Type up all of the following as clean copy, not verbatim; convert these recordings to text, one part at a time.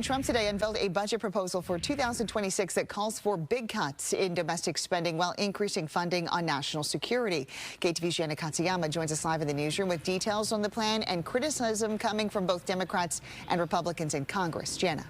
Trump today unveiled a budget proposal for 2026 that calls for big cuts in domestic spending while increasing funding on national security. KTVU's Jenna Katsuyama joins us live in the newsroom with details on the plan and criticism coming from both Democrats and Republicans in Congress. Jenna.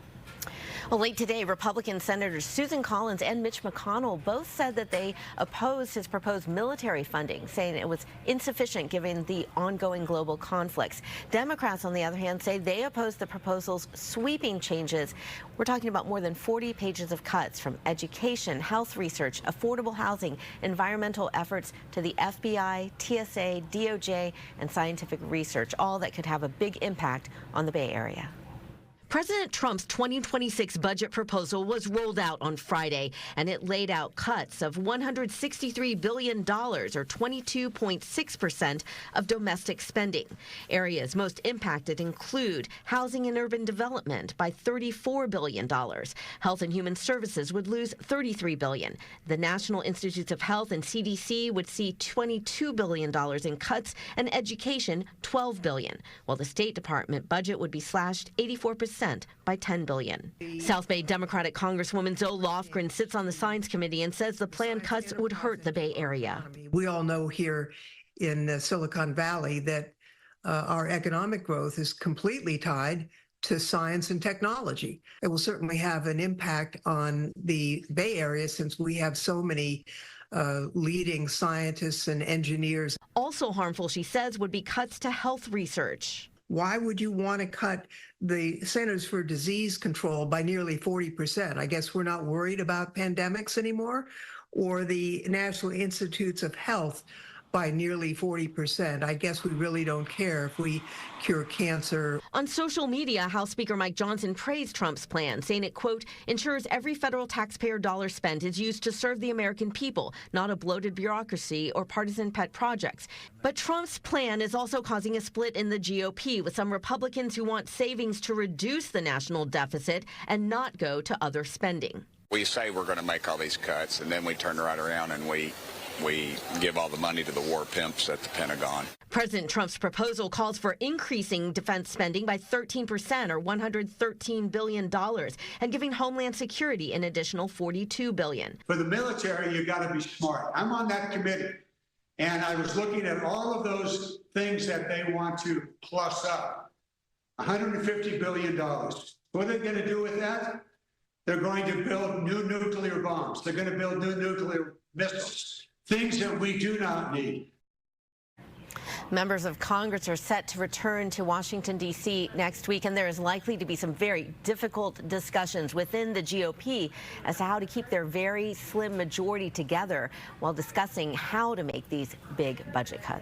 Well, late today, Republican Senators Susan Collins and Mitch McConnell both said that they opposed his proposed military funding, saying it was insufficient given the ongoing global conflicts. Democrats, on the other hand, say they oppose the proposal's sweeping changes. We're talking about more than 40 pages of cuts from education, health research, affordable housing, environmental efforts to the FBI, TSA, DOJ, and scientific research, all that could have a big impact on the Bay Area. President Trump's 2026 budget proposal was rolled out on Friday, and it laid out cuts of $163 billion, or 22.6% of domestic spending. Areas most impacted include housing and urban development by $34 billion. Health and Human Services would lose $33 billion. The National Institutes of Health and CDC would see $22 billion in cuts, and education $12 billion, while the State Department budget would be slashed 84% by $10 billion. South Bay Democratic Congresswoman Zoe Lofgren sits on the Science Committee and says the planned cuts would hurt the Bay Area. We all know here in Silicon Valley that our economic growth is completely tied to science and technology. It will certainly have an impact on the Bay Area since we have so many leading scientists and engineers. Also harmful, she says, would be cuts to health research. Why would you want to cut the Centers for Disease Control by nearly 40%? I guess we're not worried about pandemics anymore, or the National Institutes of Health by nearly 40%. I guess we really don't care if we cure cancer. On social media, House Speaker Mike Johnson praised Trump's plan, saying it, quote, ensures every federal taxpayer dollar spent is used to serve the American people, not a bloated bureaucracy or partisan pet projects. But Trump's plan is also causing a split in the GOP, with some Republicans who want savings to reduce the national deficit and not go to other spending. We say we're going to make all these cuts, and then we turn right around and we give all the money to the war pimps at the Pentagon. President Trump's proposal calls for increasing defense spending by 13%, or $113 billion, and giving Homeland Security an additional $42 billion. For the military, you got to be smart. I'm on that committee, and I was looking at all of those things that they want to plus up. $150 billion. What are they going to do with that? They're going to build new nuclear bombs. They're going to build new nuclear missiles. Things that we do not need. Members of Congress are set to return to Washington, D.C. next week, and there is likely to be some very difficult discussions within the GOP as to how to keep their very slim majority together while discussing how to make these big budget cuts.